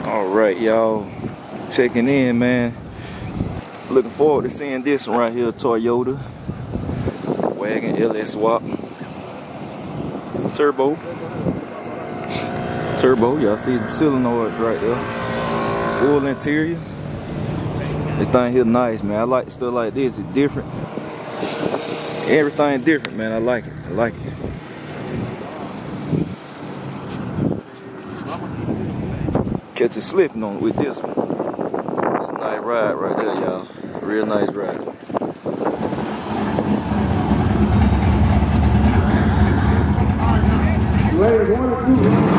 Alright, y'all, checking in, man. Looking forward to seeing this one right here, Toyota Wagon LS Swap Turbo, y'all see the solenoids right there. Full interior. This thing here nice, man. I like stuff like this. It's different. Everything different, man. I like it. Catch it slipping on with this one. It's a nice ride right there, y'all. Real nice ride. Ready, 1 or 2.